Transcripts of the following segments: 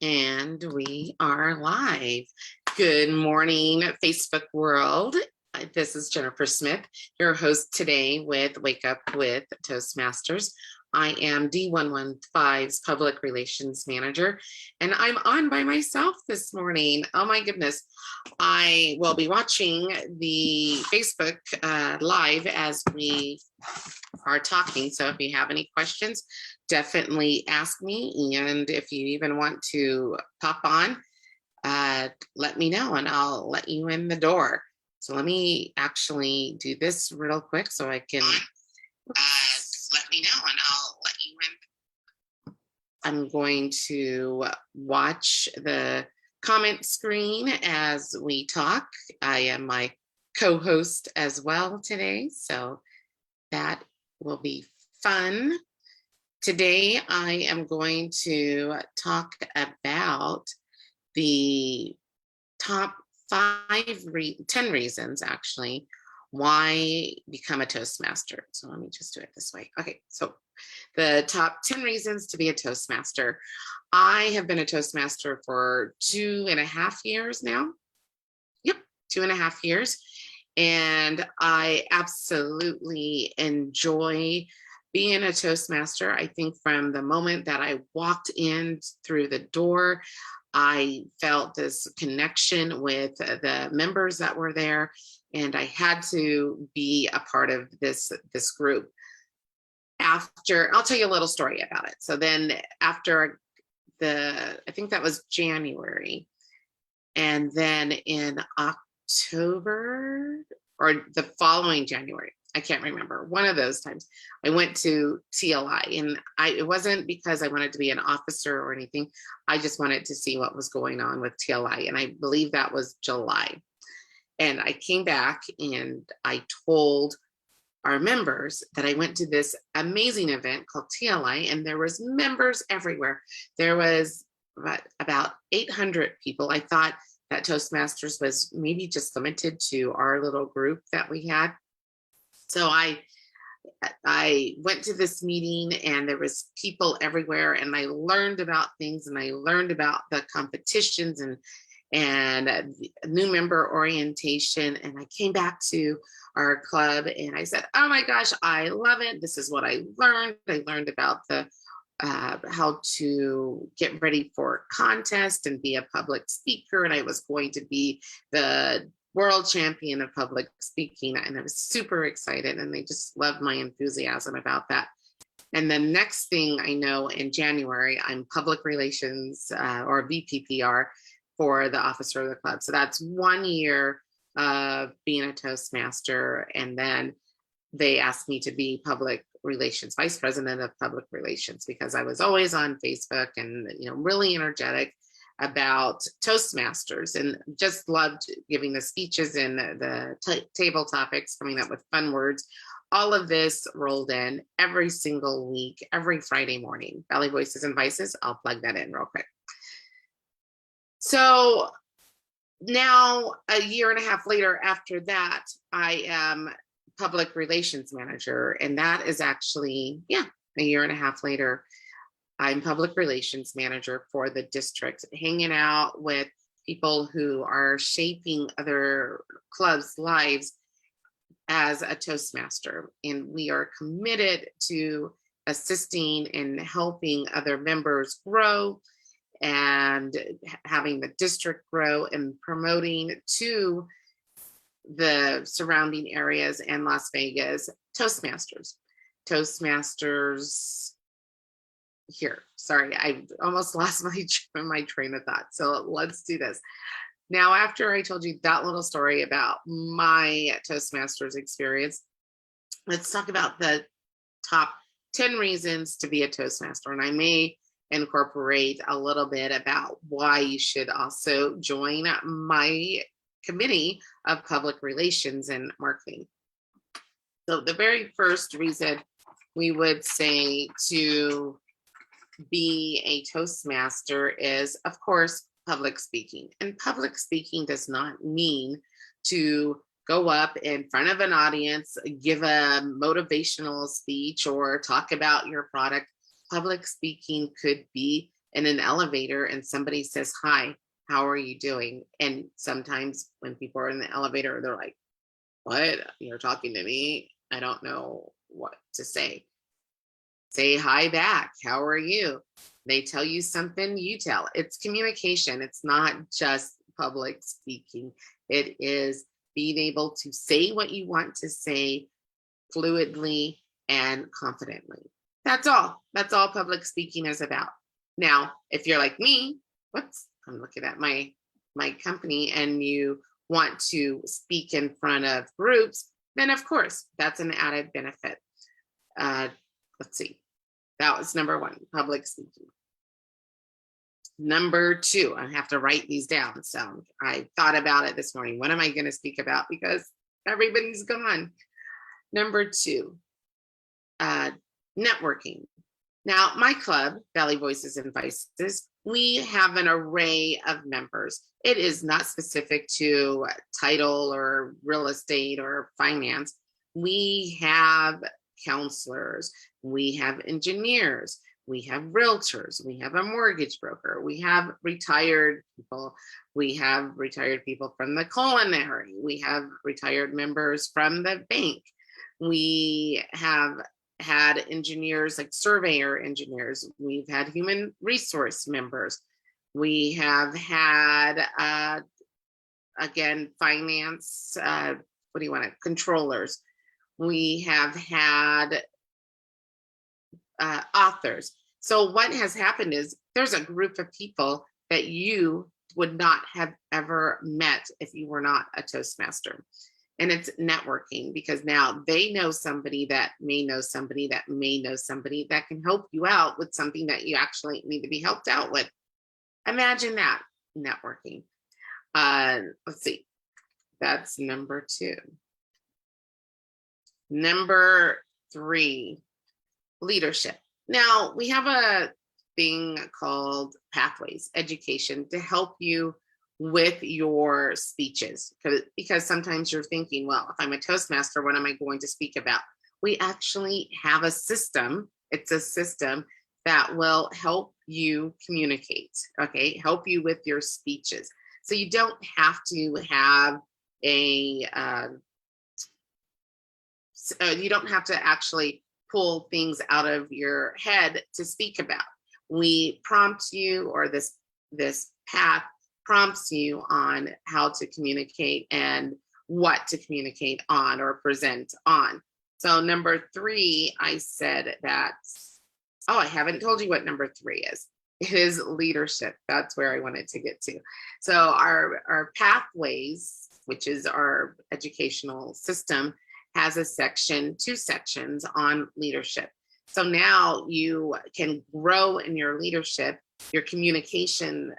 And we are live. Good morning, Facebook world. This is Jennifer Smith, your host today with Wake Up with Toastmasters. I am D115's Public Relations Manager, and I'm on by myself this morning. Oh my goodness. I will be watching the Facebook live as we are talking. So if you have any questions, definitely ask me. And if you even want to pop on, let me know and I'll let you in the door. So let me actually do this real quick so I can let me know and I'll let you in. I'm going to watch the comment screen as we talk. I am my co-host as well today, so that will be fun. Today, I am going to talk about the top 10 reasons, actually, why become a Toastmaster. So let me just do it this way. Okay, so the top 10 reasons to be a Toastmaster. I have been a Toastmaster for 2.5 years now. Yep, 2.5 years. And I absolutely enjoy being a Toastmaster. I think from the moment that I walked in through the door, I felt this connection with the members that were there, and I had to be a part of this group. After, I'll tell you a little story about it. So then after I think that was January, and then in October or the following January, I can't remember, one of those times, I went to TLI, and it wasn't because I wanted to be an officer or anything. I just wanted to see what was going on with TLI, and I believe that was July. And I came back and I told our members that I went to this amazing event called TLI, and there was members everywhere. There was about 800 people. I thought that Toastmasters was maybe just limited to our little group that we had. So I went to this meeting, and there was people everywhere, and I learned about things, and I learned about the competitions and new member orientation. And I came back to our club and I said, oh my gosh, I love it. This is what I learned. I learned about the how to get ready for a contest and be a public speaker. And I was going to be the world champion of public speaking. And I was super excited, and they just loved my enthusiasm about that. And the next thing I know, in January, I'm public relations or VPPR for the officer of the club. So that's 1 year of being a Toastmaster. And then they asked me to be public relations, vice president of public relations, because I was always on Facebook and, really energetic about Toastmasters, and just loved giving the speeches and the table topics, coming up with fun words. All of this rolled in every single week, every Friday morning. Valley Voices and Vices, I'll plug that in real quick. So now, 1.5 years later after that, I am public relations manager, and that is actually, 1.5 years later, I'm public relations manager for the district, hanging out with people who are shaping other clubs' lives as a Toastmaster. And we are committed to assisting and helping other members grow and having the district grow and promoting to the surrounding areas and Las Vegas Toastmasters. Toastmasters here. Sorry, I almost lost my train of thought. So let's do this. Now, after I told you that little story about my Toastmasters experience, let's talk about the top 10 reasons to be a Toastmaster. And I may incorporate a little bit about why you should also join my committee of public relations and marketing. So the very first reason we would say to be a Toastmaster is, of course, public speaking. And public speaking does not mean to go up in front of an audience, give a motivational speech, or talk about your product. Public speaking could be in an elevator and somebody says, "Hi, how are you doing?" And sometimes when people are in the elevator, they're like, "What? You're talking to me? I don't know what to say." Say hi back. How are you? They tell you something, you tell. It's communication. It's not just public speaking. It is being able to say what you want to say fluidly and confidently. That's all. That's all public speaking is about. Now, if you're like me, I'm looking at my company, and you want to speak in front of groups, then of course that's an added benefit. Let's see. That was number one, public speaking. Number two, I have to write these down. So I thought about it this morning. What am I going to speak about? Because everybody's gone. Number two, networking. Now, my club, Valley Voices and Vices, we have an array of members. It is not specific to title or real estate or finance. We have counselors, we have engineers, we have realtors, we have a mortgage broker, we have retired people, we have retired people from the culinary, we have retired members from the bank, we have had engineers like surveyor engineers, we've had human resource members, we have had again finance controllers, we have had authors. So what has happened is there's a group of people that you would not have ever met if you were not a Toastmaster. And it's networking, because now they know somebody that may know somebody that may know somebody that can help you out with something that you actually need to be helped out with. Imagine that, networking. Let's see. That's number two. Number three, leadership. Now, we have a thing called Pathways Education to help you with your speeches, because sometimes you're thinking, well, if I'm a Toastmaster, what am I going to speak about? We actually have a system. It's a system that will help you communicate, okay? Help you with your speeches. So you don't have to have you don't have to actually pull things out of your head to speak about. We prompt you, or this path prompts you on how to communicate and what to communicate on or present on. So number three, I said that, I haven't told you what number three is. It is leadership. That's where I wanted to get to. So our Pathways, which is our educational system, has two sections on leadership. So now you can grow in your leadership, your communication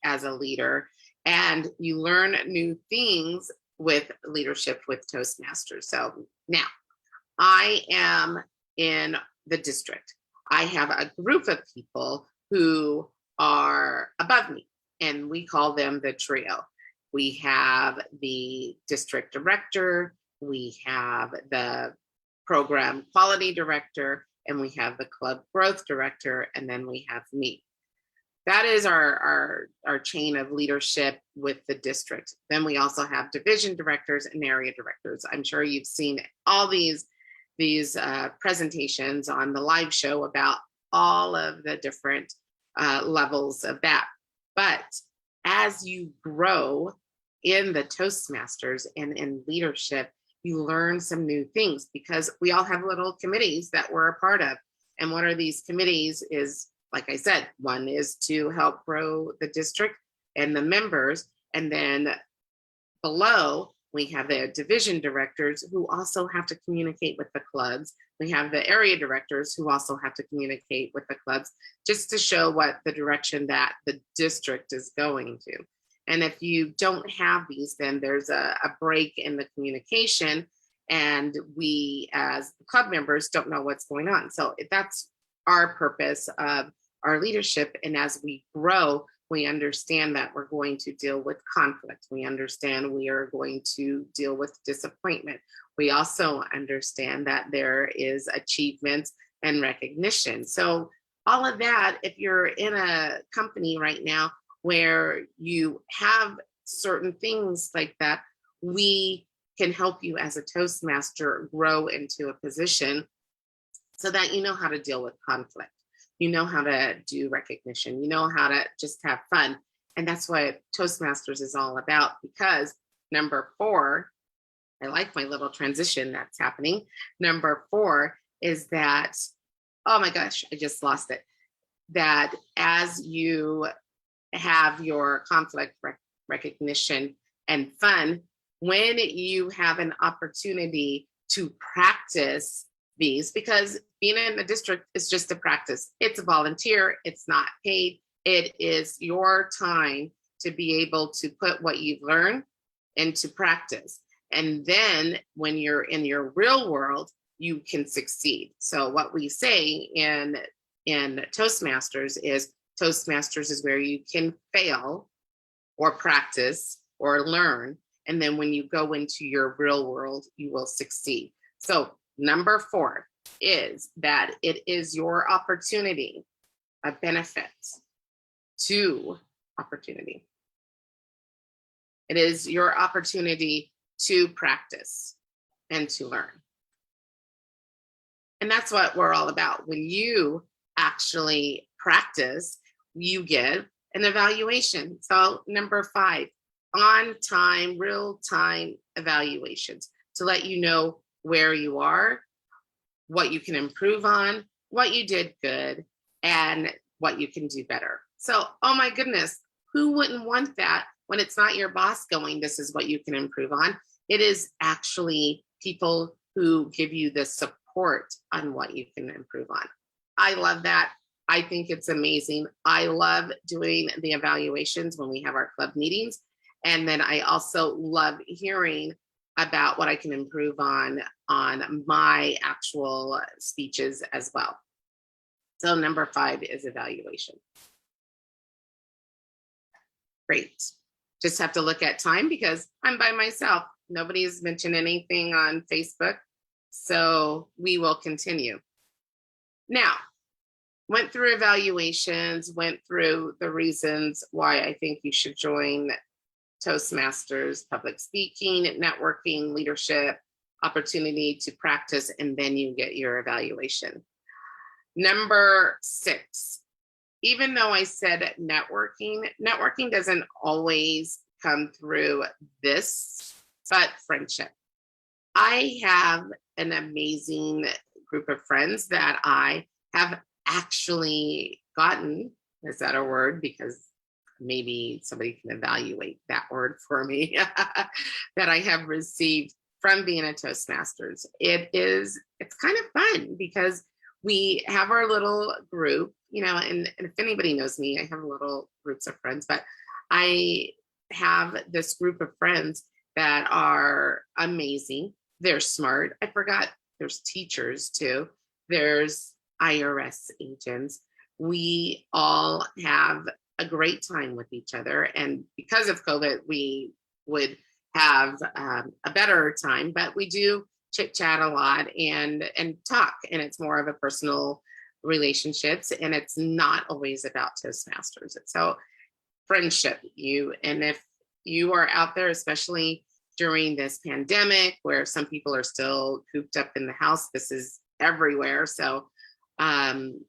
as a leader, and you learn new things with leadership with Toastmasters. So now I am in the district. I have a group of people who are above me, and we call them the trio. We have the district director, we have the program quality director, and we have the club growth director, and then we have me. That is our chain of leadership with the district. Then we also have division directors and area directors. I'm sure you've seen all these presentations on the live show about all of the different levels of that. But as you grow in the Toastmasters and in leadership, you learn some new things, because we all have little committees that we're a part of. And what are these committees is, like I said, one is to help grow the district and the members. And then below, we have the division directors who also have to communicate with the clubs. We have the area directors who also have to communicate with the clubs, just to show what the direction that the district is going to. And if you don't have these, then there's a break in the communication, and we as club members don't know what's going on. So that's our purpose of our leadership. And as we grow, we understand that we're going to deal with conflict. We understand we are going to deal with disappointment. We also understand that there is achievement and recognition. So all of that, if you're in a company right now where you have certain things like that, we can help you as a Toastmaster grow into a position so that you know how to deal with conflict. You know how to do recognition. You know how to just have fun. And that's what Toastmasters is all about. Because number 4, I like my little transition that's happening. Number 4 is that, oh my gosh, I just lost it. That as you have your conflict recognition and fun, when you have an opportunity to practice these, because being in the district is just a practice. It's a volunteer, it's not paid. It is your time to be able to put what you've learned into practice. And then when you're in your real world, you can succeed. So what we say in Toastmasters is where you can fail or practice or learn. And then when you go into your real world, you will succeed. So number 4 is that it is your opportunity, a benefit to opportunity. It is your opportunity to practice and to learn. And that's what we're all about. When you actually practice, you get an evaluation. So number 5, on time, real time evaluations to let you know where you are, what you can improve on, what you did good, and what you can do better. So, oh my goodness, who wouldn't want that when it's not your boss going, this is what you can improve on? It is actually people who give you the support on what you can improve on. I love that. I think it's amazing. I love doing the evaluations when we have our club meetings. And then I also love hearing about what I can improve on my actual speeches as well. So number 5 is evaluation. Great. Just have to look at time because I'm by myself. Nobody's mentioned anything on Facebook. So we will continue. Now, went through evaluations, went through the reasons why I think you should join Toastmasters, public speaking, networking, leadership, opportunity to practice, and then you get your evaluation. Number 6, even though I said networking doesn't always come through this, but friendship. I have an amazing group of friends that I have actually gotten, is that a word? Because maybe somebody can evaluate that word for me, that I have received from being a Toastmasters. It's kind of fun because we have our little group, and if anybody knows me, I have little groups of friends, but I have this group of friends that are amazing. They're smart. I forgot there's teachers too. There's IRS agents. We all have a great time with each other. And because of COVID, we would have a better time, but we do chit chat a lot and talk. And it's more of a personal relationships. And it's not always about Toastmasters. So friendship, and if you are out there, especially during this pandemic where some people are still cooped up in the house, this is everywhere. So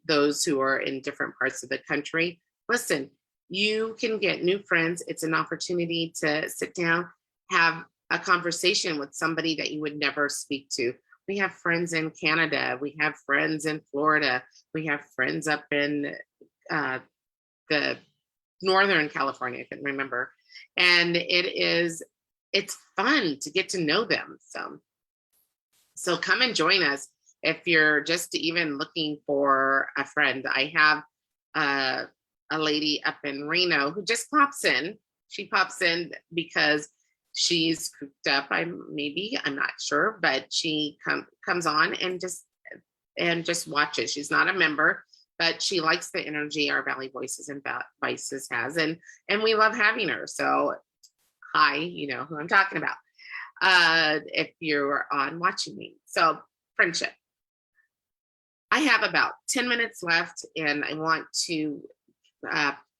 those who are in different parts of the country, listen, you can get new friends. It's an opportunity to sit down, have a conversation with somebody that you would never speak to. We have friends in Canada. We have friends in Florida. We have friends up in the Northern California, I can remember. And it's fun to get to know them. So come and join us if you're just even looking for a friend. I have a lady up in Reno who just pops in. She pops in because she's cooped up. I'm not sure, but she comes on and just watches. She's not a member, but she likes the energy our Valley Voices and Vices has, and we love having her. So hi, you know who I'm talking about. If you're on watching me. So friendship. I have about 10 minutes left, and I want to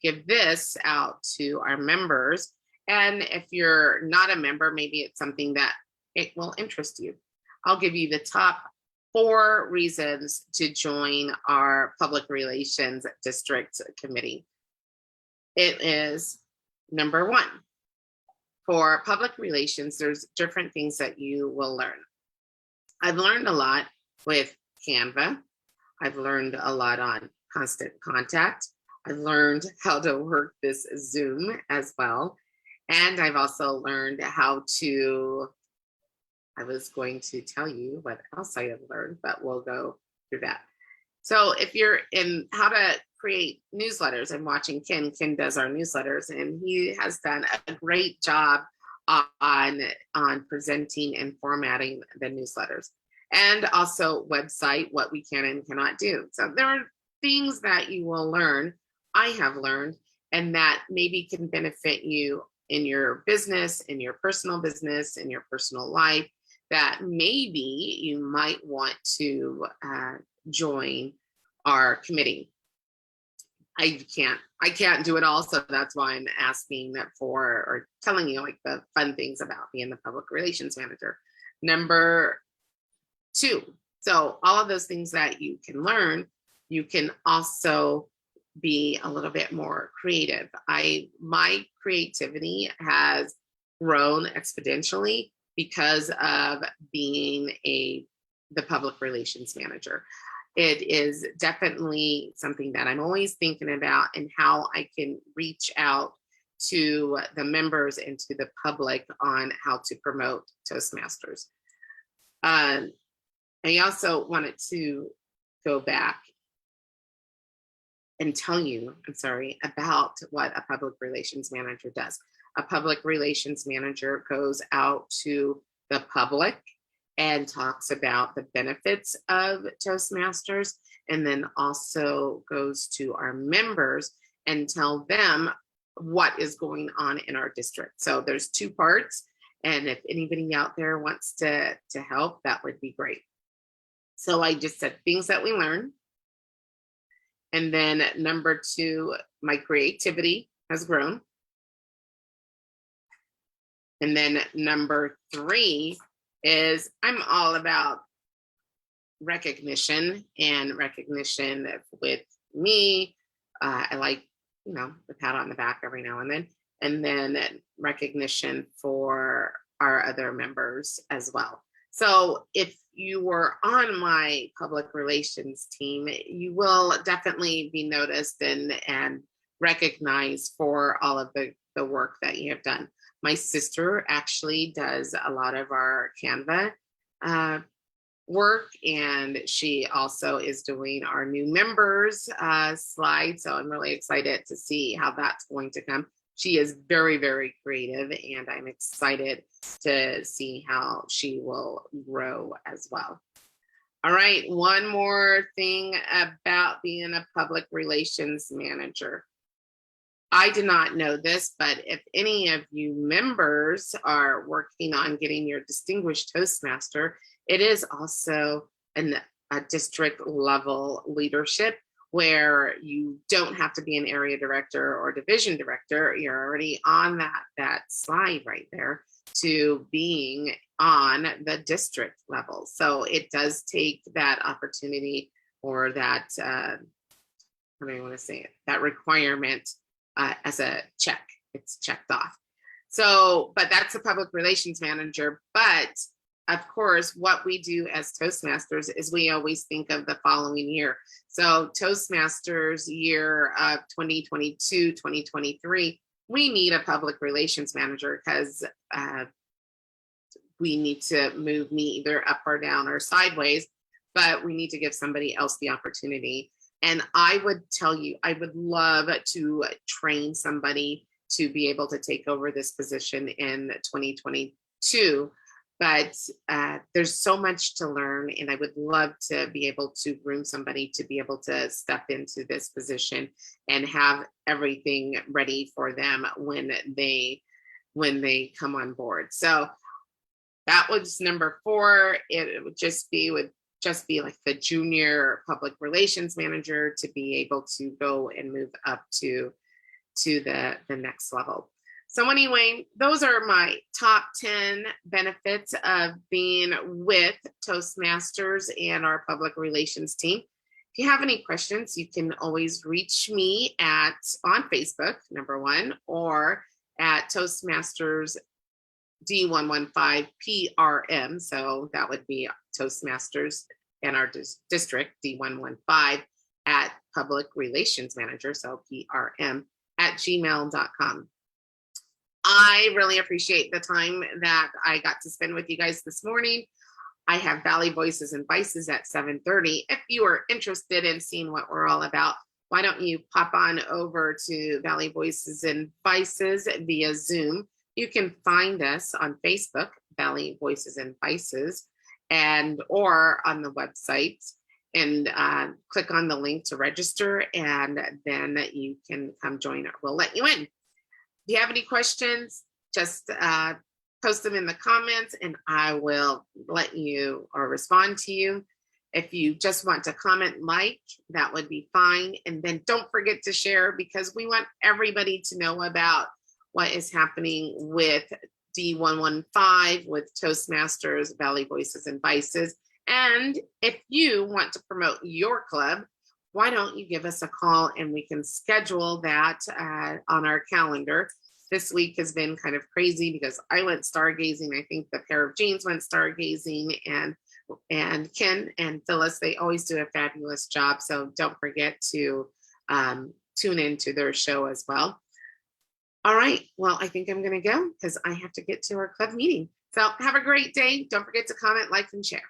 give this out to our members. And if you're not a member, maybe it's something that it will interest you. I'll give you the top 4 reasons to join our public relations district committee. It is number 1. For public relations, there's different things that you will learn. I've learned a lot with Canva. I've learned a lot on Constant Contact. I've learned how to work this Zoom as well. And I've also learned how to, I was going to tell you what else I have learned, but we'll go through that. So if you're in how to create newsletters, I'm watching Ken. Ken does our newsletters, and he has done a great job on presenting and formatting the newsletters. And also website, what we can and cannot do. So there are things that you will learn, I have learned, and that maybe can benefit you in your business, in your personal business, in your personal life, that maybe you might want to join our committee. I can't do it all, so that's why I'm asking for, or telling you like the fun things about being the public relations manager. Number 2, so all of those things that you can learn, you can also be a little bit more creative. My creativity has grown exponentially because of being the public relations manager. It is definitely something that I'm always thinking about, and how I can reach out to the members and to the public on how to promote Toastmasters. I also wanted to go back and tell you, about what a public relations manager does. A public relations manager goes out to the public and talks about the benefits of Toastmasters, and then also goes to our members and tell them what is going on in our district. So there's 2 parts, and if anybody out there wants to help, that would be great. So I just said things that we learn. And then number 2, my creativity has grown. And then number 3 is I'm all about recognition, and recognition with me. I like, the pat on the back every now and then recognition for our other members as well. So if you were on my public relations team, you will definitely be noticed and recognized for all of the work that you have done. My sister actually does a lot of our Canva work, and she also is doing our new members slide. So I'm really excited to see how that's going to come. She is very, very creative, and I'm excited to see how she will grow as well. All right, one more thing about being a public relations manager. I did not know this, but if any of you members are working on getting your distinguished Toastmaster, it is also a district level leadership, where you don't have to be an area director or division director. You're already on that slide right there to being on the district level. So it does take that opportunity, or that, what do I want to say, that requirement as a check. It's checked off. So, but that's a public relations manager. But of course, what we do as Toastmasters is we always think of the following year. So Toastmasters year of 2022, 2023, we need a public relations manager, because we need to move me either up or down or sideways, but we need to give somebody else the opportunity. And I would tell you, I would love to train somebody to be able to take over this position in 2022. But there's so much to learn, and I would love to be able to groom somebody to be able to step into this position and have everything ready for them when they come on board. So that was number 4. It would just be with just be like the junior public relations manager to be able to go and move up to the next level. So anyway, those are my top 10 benefits of being with Toastmasters and our public relations team. If you have any questions, you can always reach me on Facebook, number one, or at Toastmasters D115 PRM. So that would be Toastmasters in our district, D115 at Public Relations Manager, so PRM at gmail.com. I really appreciate the time that I got to spend with you guys this morning. I have Valley Voices and Vices at 7:30. If you are interested in seeing what we're all about, why don't you pop on over to Valley Voices and Vices via Zoom. You can find us on Facebook, Valley Voices and Vices, or on the website, and click on the link to register, and then you can come join. We'll let you in. If you have any questions, just post them in the comments and I will let you or respond to you. If you just want to comment, that would be fine. And then don't forget to share, because we want everybody to know about what is happening with D115, with Toastmasters, Valley Voices and Vices. And if you want to promote your club, why don't you give us a call and we can schedule that on our calendar. This week has been kind of crazy because I went stargazing. I think the pair of jeans went stargazing, and Ken and Phyllis, they always do a fabulous job. So don't forget to tune into their show as well. All right. Well, I think I'm going to go because I have to get to our club meeting. So have a great day. Don't forget to comment, like, and share.